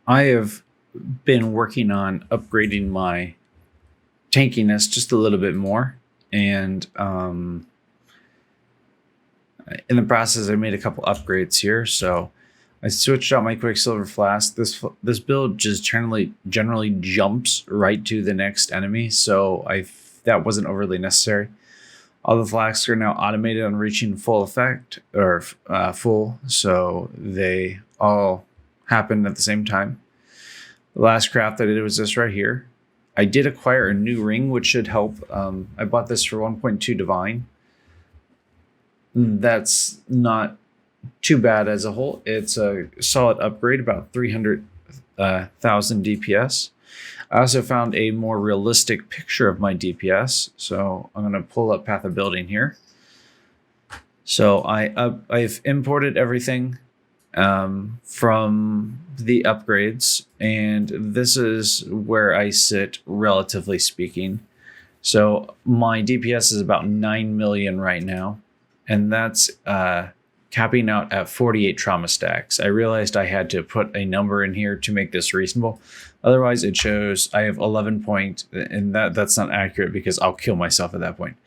I have been working on upgrading my tankiness just a little bit more, and in the process, I made a couple upgrades here. So I switched out my Quicksilver Flask. This build just generally jumps right to the next enemy, so that wasn't overly necessary. All the flasks are now automated on reaching full effect or full, so they all happen at the same time. The last craft I did was this right here. I did acquire a new ring, which should help. I bought this for 1.2 divine. That's not too bad as a whole. It's a solid upgrade, about 300,000 DPS. I also found a more realistic picture of my DPS, so I'm going to pull up Path of Building here. So I've imported everything from the upgrades, and this is where I sit, relatively speaking. So my DPS is about 9 million right now, and that's capping out at 48 trauma stacks. I realized I had to put a number in here to make this reasonable. Otherwise, it shows I have 11 point, and that's not accurate because I'll kill myself at that point.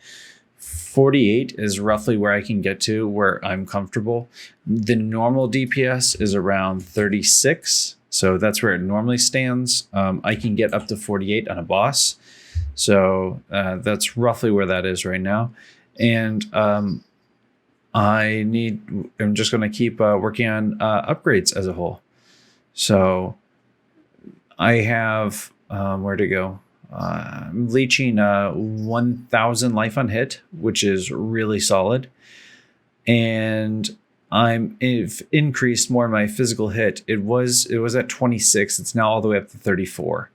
48 is roughly where I can get to where I'm comfortable. The normal DPS is around 36, so that's where it normally stands. I can get up to 48 on a boss, so that's roughly where that is right now. And I'm just going to keep working on upgrades as a whole. So I have, where to go? I'm leeching 1,000 life on hit, which is really solid. And I've increased more my physical hit. It was at 26. It's now all the way up to 34.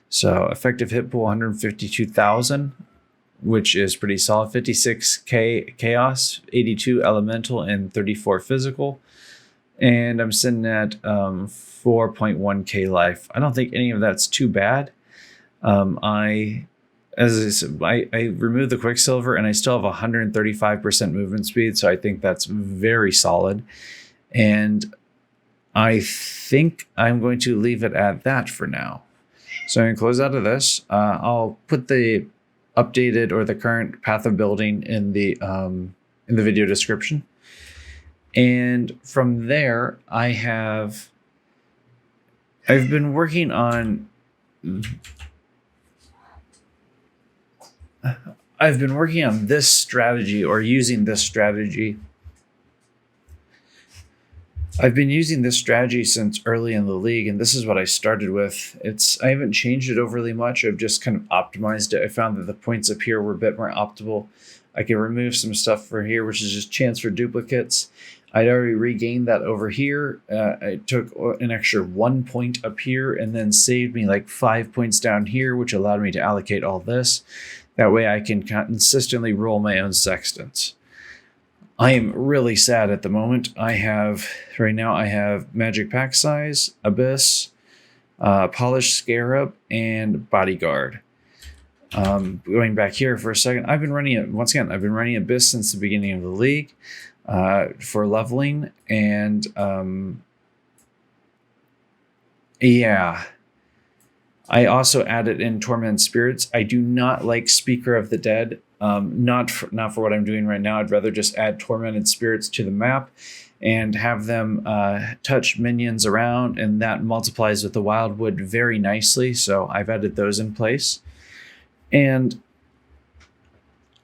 So effective hit pool 152,000. Which is pretty solid. 56k chaos, 82 elemental, and 34 physical. And I'm sitting at 4.1k life. I don't think any of that's too bad. I removed the Quicksilver, and I still have 135% movement speed, so I think that's very solid. And I think I'm going to leave it at that for now. So I'm going to close out of this. I'll put the updated or the current Path of Building in the video description. And from there, I've been working on this strategy, or using this strategy. I've been using this strategy since early in the league, and this is what I started with. I haven't changed it overly much. I've just kind of optimized it. I found that the points up here were a bit more optimal. I can remove some stuff for here, which is just chance for duplicates. I'd already regained that over here. I took an extra 1 point up here and then saved me like 5 points down here, which allowed me to allocate all this. That way I can consistently roll my own sextants. I am really sad at the moment. Right now I have Magic Pack Size, Abyss, Polished Scarab, and Bodyguard. Going back here for a second, I've been running Abyss since the beginning of the league for leveling, and yeah. I also added in Torment Spirits. I do not like Speaker of the Dead. Not for what I'm doing right now. I'd rather just add Tormented Spirits to the map and have them touch minions around, and that multiplies with the Wildwood very nicely. So I've added those in place. And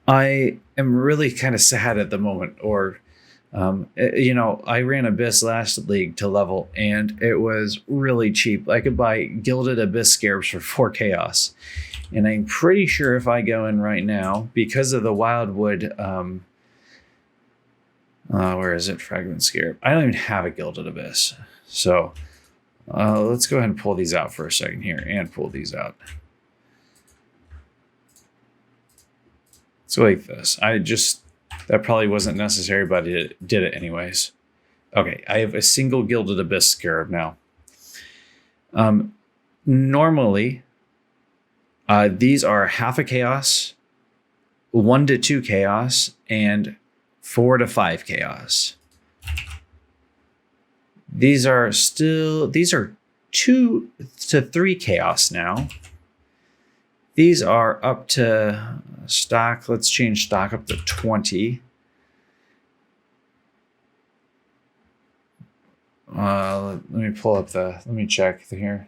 I am really kind of sad at the moment, I ran Abyss last league to level, and it was really cheap. I could buy Gilded Abyss Scarabs for 4 chaos. And I'm pretty sure if I go in right now, because of the Wildwood, where is it? Fragment Scarab. I don't even have a Gilded Abyss. So let's go ahead and pull these out for a second here, and pull these out. So like this. That probably wasn't necessary, but it did it anyways. Okay, I have a single Gilded Abyss Scarab now. Normally, these are half a chaos, 1 to 2 chaos, and 4 to 5 chaos. These are 2 to 3 chaos now. These are up to stock. Let's change stock up to 20. Let me pull up let me check here.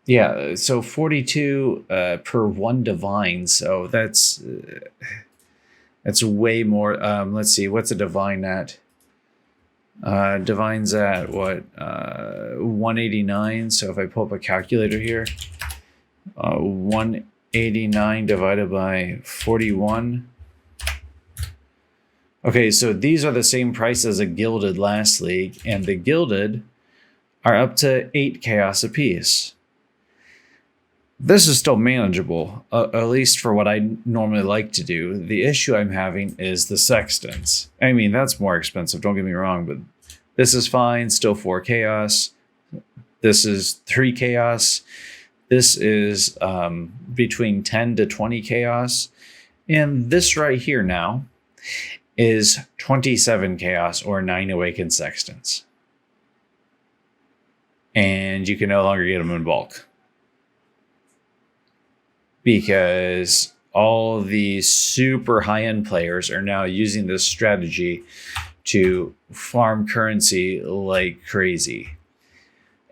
Yeah, so 42 per 1 divine. So that's way more. Let's see, what's a divine at? Divine's at what? 189. So if I pull up a calculator here, 189 divided by 41. Okay, so these are the same price as a gilded last league, and the gilded are up to 8 chaos apiece. This is still manageable, at least for what I normally like to do. The issue I'm having is the sextants. I mean, that's more expensive, don't get me wrong, but this is fine, still 4 chaos. This is 3 chaos. This is between 10 to 20 chaos. And this right here now is 27 chaos or 9 awakened sextants. And you can no longer get them in bulk, because all these super high-end players are now using this strategy to farm currency like crazy.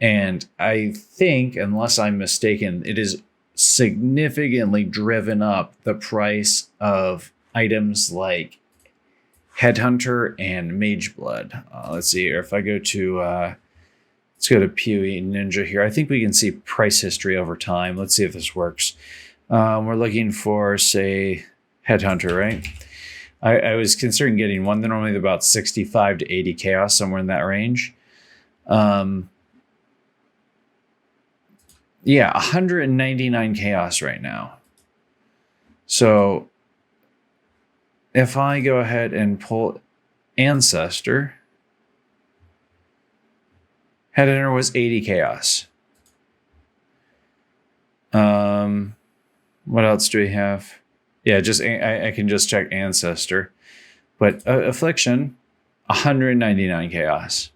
And I think, unless I'm mistaken, it is significantly driven up the price of items like Headhunter and Mage Blood. Let's see here. If I go to let's go to PoE Ninja here. I think we can see price history over time. Let's see if this works. We're looking for, say, Headhunter, right? I was considering getting one. They're normally about 65 to 80 chaos, somewhere in that range. Yeah, 199 chaos right now. So if I go ahead and pull Ancestor, Headhunter was 80 chaos. What else do we have? Yeah, just I can just check Ancestor. But Affliction, 199 chaos.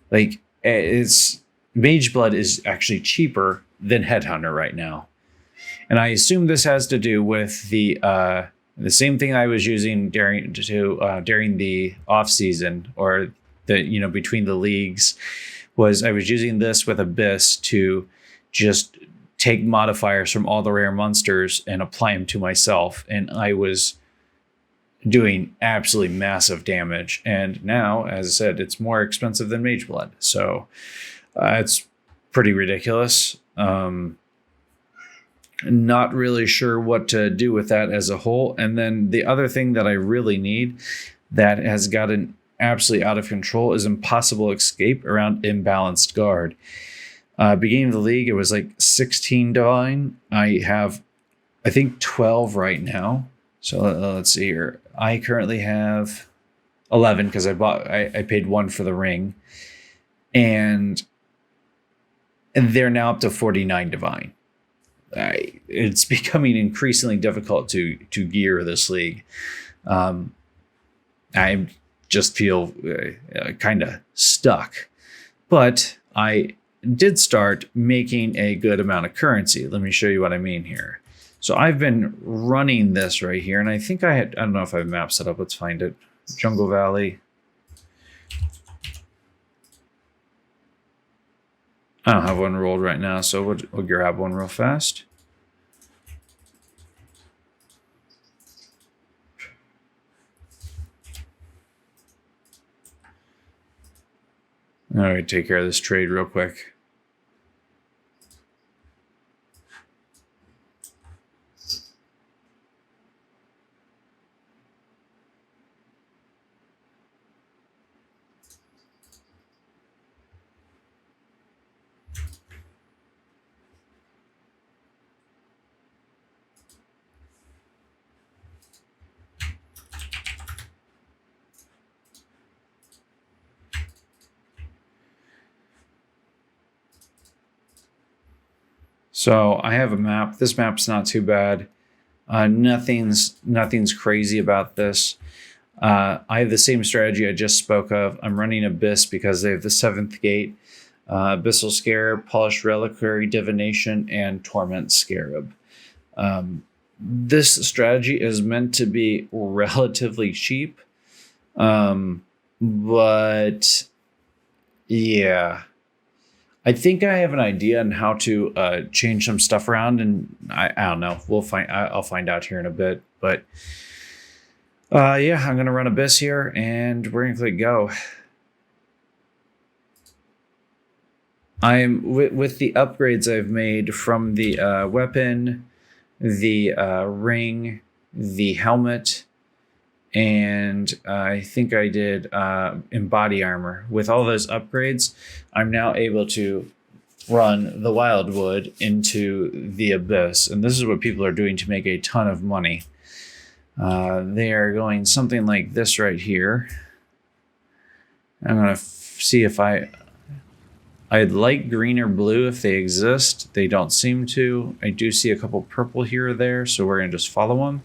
Like, it's Mage Blood is actually cheaper than Headhunter right now. And I assume this has to do with the same thing I was using during the off season, or the between the leagues, was I was using this with Abyss to just take modifiers from all the rare monsters and apply them to myself, and I was doing absolutely massive damage. And now, as I said, it's more expensive than Mage Blood, so it's pretty ridiculous. Not really sure what to do with that as a whole. And then the other thing that I really need that has gotten absolutely out of control is Impossible Escape around Imbalanced Guard. Beginning of the league, it was like 16 divine. I have, I think, 12 right now. So let's see here. I currently have 11 because I paid 1 for the ring, and they're now up to 49 divine. It's becoming increasingly difficult to gear this league. I just feel kind of stuck, but I did start making a good amount of currency. Let me show you what I mean here. So I've been running this right here, and I think I don't know if I have maps set up. Let's find it. Jungle Valley. I don't have one rolled right now, so we'll grab one real fast. All right, take care of this trade real quick. So I have a map. This map's not too bad. Nothing's crazy about this. I have the same strategy I just spoke of. I'm running Abyss because they have the 7th gate, Abyssal Scarab, Polished Reliquary, Divination, and Torment Scarab. This strategy is meant to be relatively cheap, but yeah, I think I have an idea on how to change some stuff around, and I don't know. I'll find out here in a bit, but yeah, I'm gonna run Abyss here, and we're gonna click go. I'm with the upgrades I've made from the weapon, the ring, the helmet, and I think I did embody armor. With all those upgrades, I'm now able to run the Wildwood into the Abyss, and this is what people are doing to make a ton of money. They are going something like this right here. I'm gonna see if I'd like green or blue if they exist. They don't seem to. I do see a couple purple here or there, so we're gonna just follow them.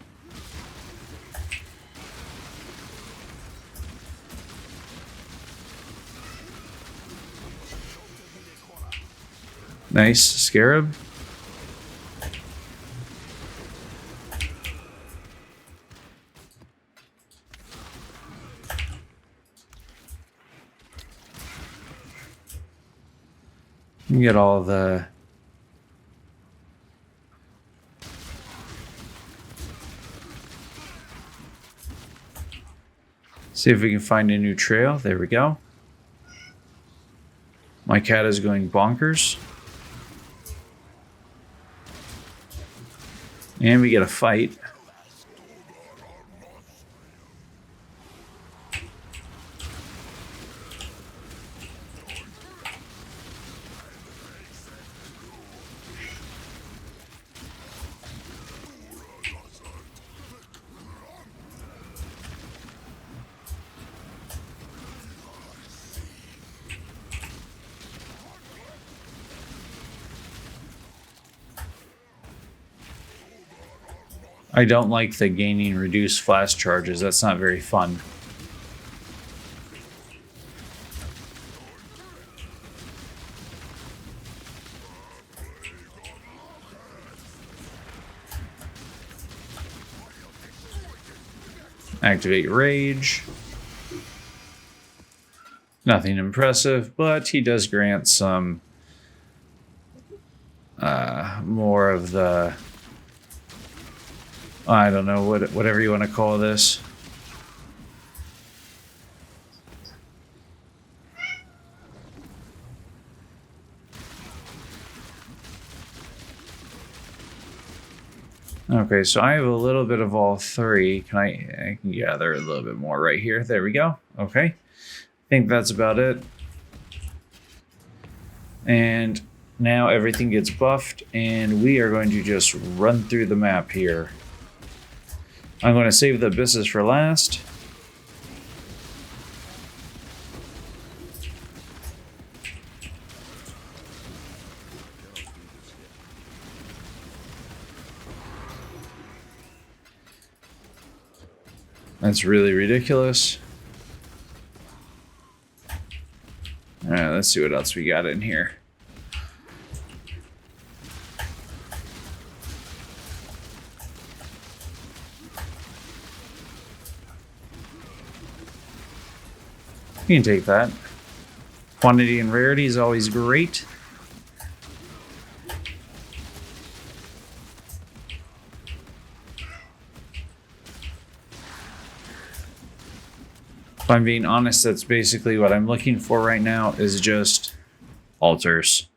Nice scarab. You get all the see if we can find a new trail. There we go. My cat is going bonkers. And we get a fight. I don't like the gaining reduced flash charges. That's not very fun. Activate Rage. Nothing impressive, but he does grant some more of the, I don't know, whatever you want to call this. Okay, so I have a little bit of all three. I can gather a little bit more right here. There we go. Okay. I think that's about it. And now everything gets buffed, and we are going to just run through the map here. I'm going to save the abysses for last. That's really ridiculous. All right, let's see what else we got in here. You can take that. Quantity and rarity is always great. If I'm being honest, that's basically what I'm looking for right now, is just altars.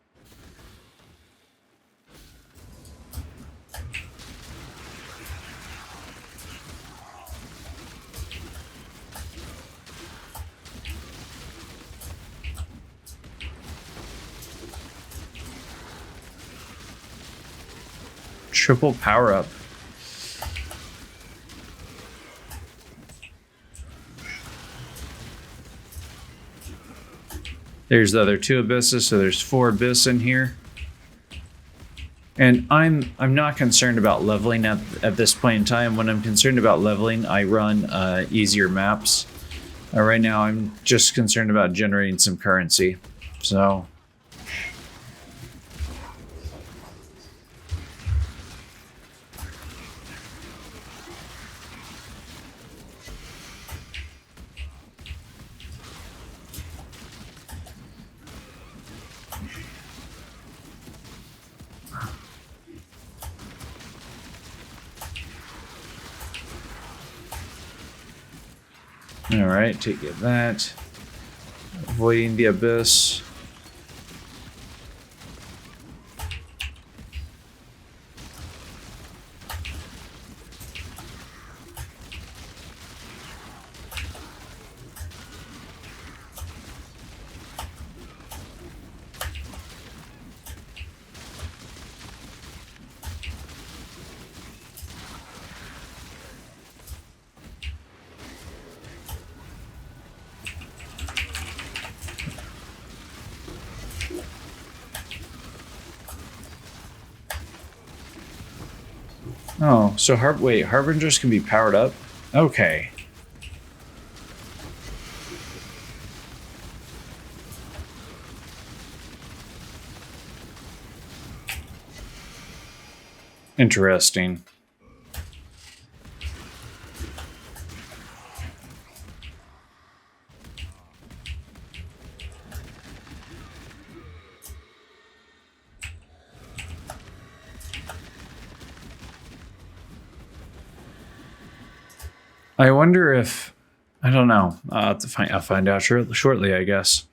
Triple power up. There's the other two abysses, so there's 4 abyss in here. And I'm not concerned about leveling at this point in time. When I'm concerned about leveling, I run easier maps. Right now, I'm just concerned about generating some currency. So. Alright, take it that. Avoiding the abyss. Oh, so wait, Harbingers can be powered up? Okay. Interesting. I wonder if, I don't know. I'll find out shortly, I guess.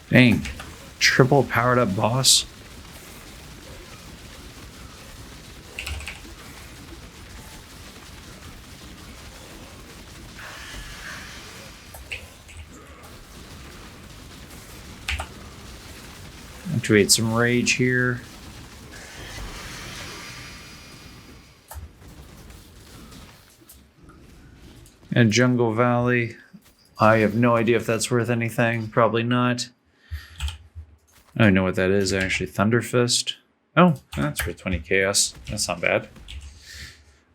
Dang. Triple powered up boss? Activate some rage here. And Jungle Valley. I have no idea if that's worth anything. Probably not. I don't know what that is actually. Thunderfist. Oh, that's worth 20 chaos. That's not bad.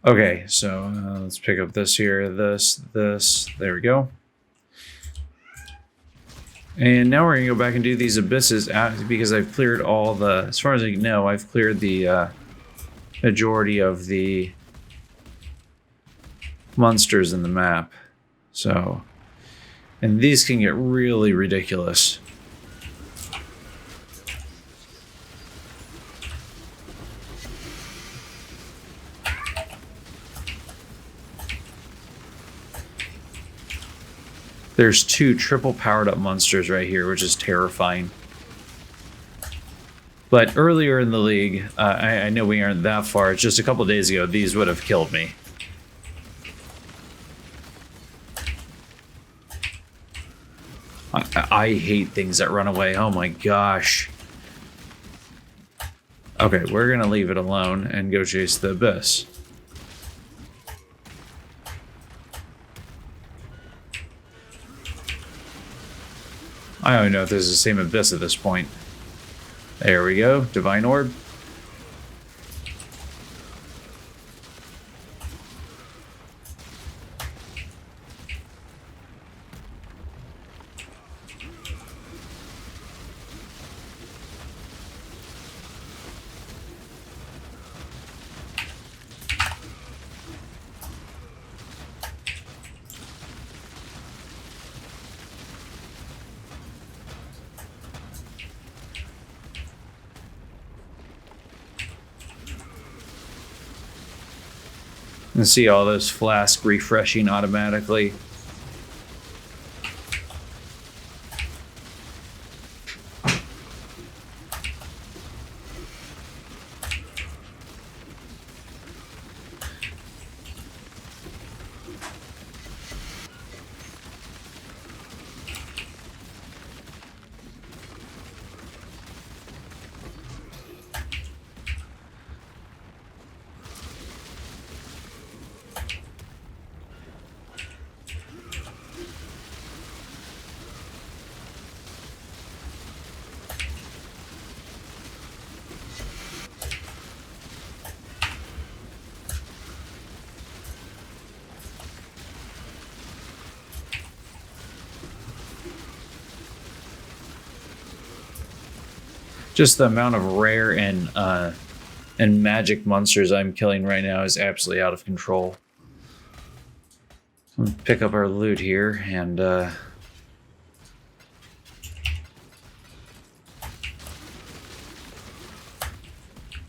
Okay, so let's pick up this here, this. There we go. And now we're gonna go back and do these abysses because I've cleared all the, as far as I know, I've cleared the majority of the monsters in the map. So, and these can get really ridiculous. There's 2 triple powered up monsters right here, which is terrifying. But earlier in the league, I know we aren't that far, just a couple days ago, these would have killed me. I hate things that run away, oh my gosh. Okay, we're gonna leave it alone and go chase the abyss. I don't know if this is the same abyss at this point. There we go, Divine Orb. And see all those flasks refreshing automatically. Just the amount of rare and magic monsters I'm killing right now is absolutely out of control. Let's pick up our loot here and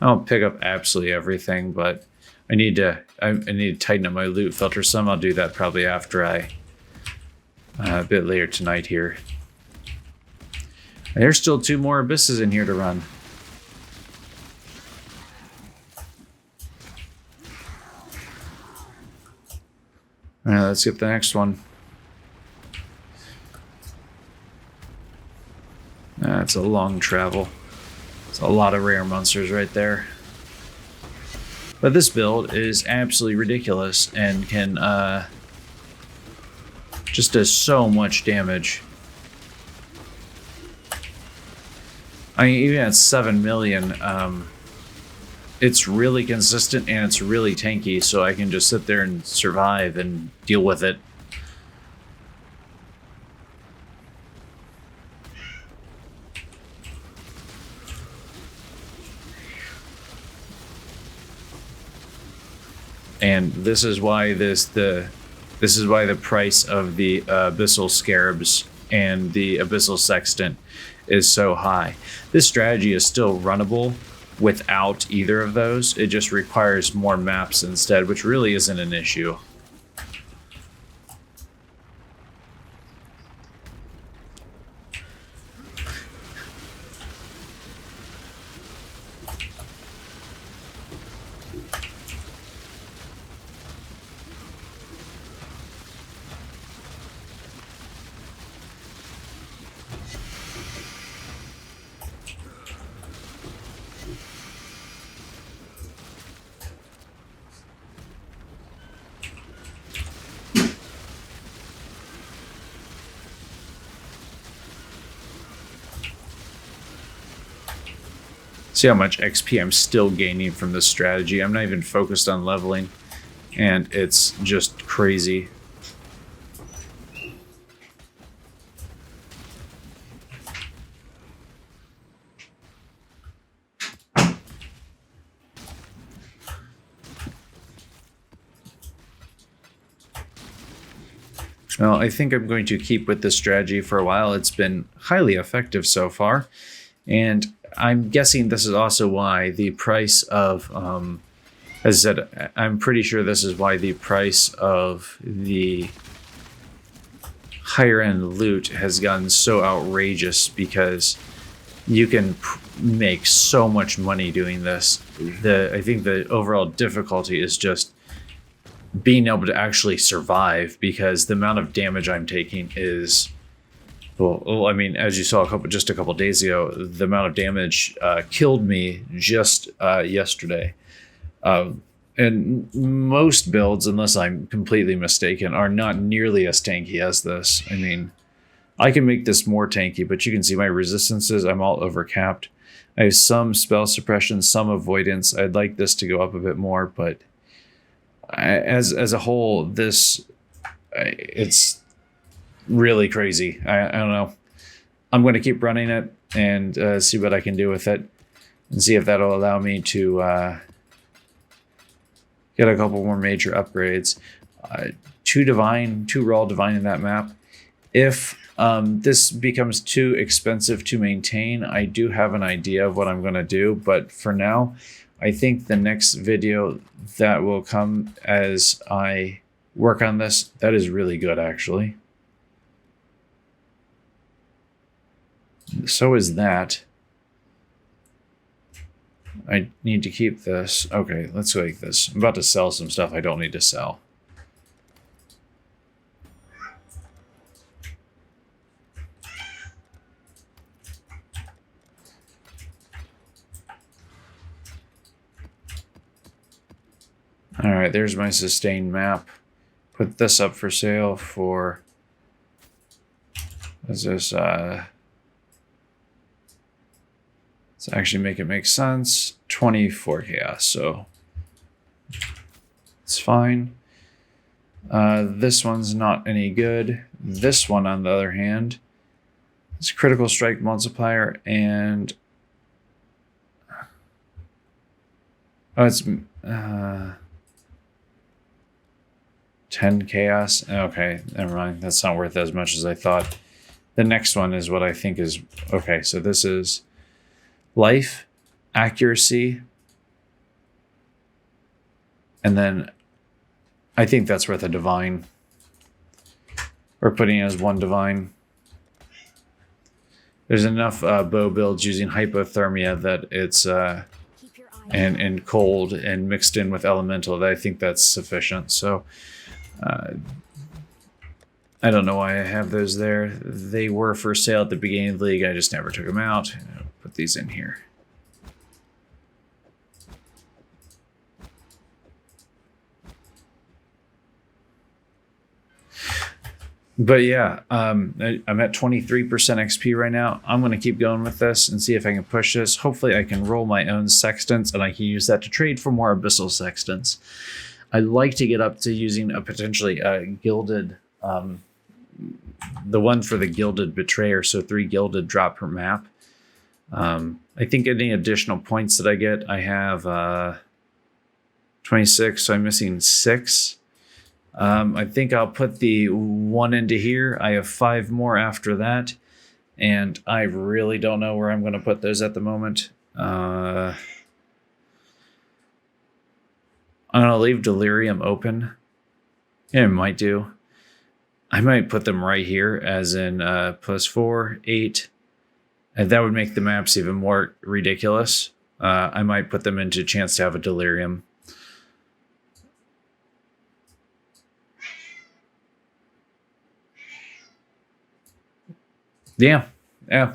I'll pick up absolutely everything, but I need to tighten up my loot filter some. I'll do that probably after a bit later tonight here. There's still 2 more abysses in here to run. All right, let's get the next one. That's a long travel. It's a lot of rare monsters right there. But this build is absolutely ridiculous and can just does so much damage. I mean, even at 7 million, it's really consistent and it's really tanky, so I can just sit there and survive and deal with it. And this is why the price of the Abyssal Scarabs and the Abyssal Sextant is so high. This strategy is still runnable without either of those. It just requires more maps instead, which really isn't an issue. See how much XP I'm still gaining from this strategy. I'm not even focused on leveling, and it's just crazy. Well, I think I'm going to keep with this strategy for a while. It's been highly effective so far, and I'm guessing this is also why the price of, as I said, I'm pretty sure this is why the price of the higher end loot has gotten so outrageous, because you can make so much money doing this. I think the overall difficulty is just being able to actually survive, because the amount of damage I'm taking is, well, I mean, as you saw just a couple days ago, the amount of damage killed me just yesterday. And most builds, unless I'm completely mistaken, are not nearly as tanky as this. I mean, I can make this more tanky, but you can see my resistances, I'm all overcapped. I have some spell suppression, some avoidance. I'd like this to go up a bit more, but as a whole, it's really crazy. I don't know. I'm going to keep running it and see what I can do with it, and see if that'll allow me to get a couple more major upgrades. 2 raw divine in that map. If this becomes too expensive to maintain, I do have an idea of what I'm going to do, but for now, I think the next video that will come as I work on this, that is really good, actually. So is that. I need to keep this. Okay, let's go like this. I'm about to sell some stuff I don't need to sell. All right, there's my sustained map. Put this up for sale for, is this, let's actually make it make sense. 24 chaos, so it's fine. This one's not any good. This one, on the other hand, is critical strike multiplier and Oh, it's 10 chaos. Okay, never mind. That's not worth as much as I thought. The next one is what I think is okay. So this is life, accuracy, and then I think that's worth a divine. We're putting it as one divine. There's enough bow builds using hypothermia that it's and cold and mixed in with elemental that I think that's sufficient. So I don't know why I have those there. They were for sale at the beginning of the league. I just never took them out. I'll put these in here. But yeah, I'm at 23% XP right now. I'm going to keep going with this and see if I can push this. Hopefully I can roll my own sextants and I can use that to trade for more abyssal sextants. I'd like to get up to using a potentially gilded, the one for the gilded betrayer. So 3 gilded drop per map. I think any additional points that I get, I have 26, so I'm missing 6. I think I'll put the 1 into here. I have 5 more after that, and I really don't know where I'm going to put those at the moment. I'm going to leave Delirium open. Yeah, I might do. I might put them right here, as in +4, 8. And that would make the maps even more ridiculous. I might put them into chance to have a Delirium. Yeah,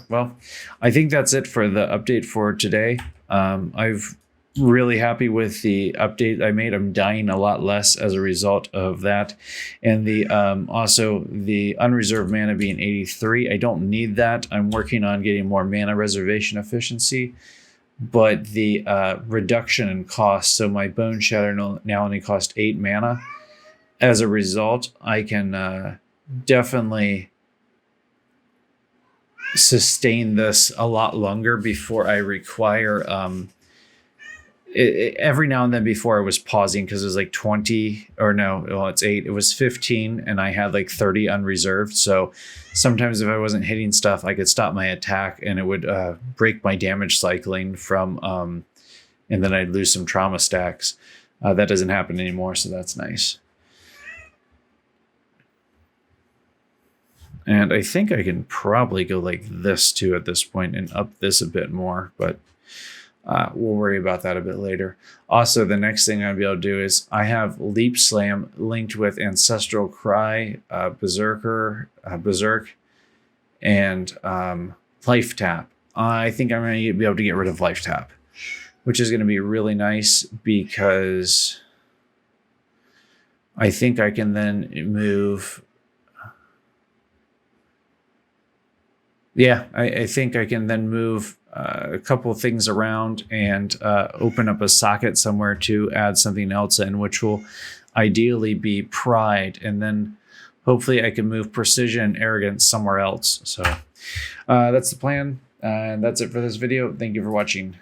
well, I think that's it for the update for today. I've really happy with the update I made. I'm dying a lot less as a result of that. And the also the unreserved mana being 83. I don't need that. I'm working on getting more mana reservation efficiency. But the reduction in cost, so my Bone Shatter now only costs 8 mana. As a result, I can definitely sustain this a lot longer before I require every now and then. Before I was pausing because it was like 20 or no, well, it's 8, it was 15 and I had like 30 unreserved. So sometimes if I wasn't hitting stuff, I could stop my attack and it would break my damage cycling from and then I'd lose some trauma stacks. That doesn't happen anymore, so that's nice. And I think I can probably go like this too at this point and up this a bit more, but we'll worry about that a bit later. Also, the next thing I'll be able to do is I have Leap Slam linked with Ancestral Cry, Berserk, and Life Tap. I think I'm going to be able to get rid of Life Tap, which is going to be really nice because I think I can then move. Yeah, I think I can then move a couple of things around and open up a socket somewhere to add something else in, which will ideally be Pride. And then hopefully I can move Precision and Arrogance somewhere else. So that's the plan. And that's it for this video. Thank you for watching.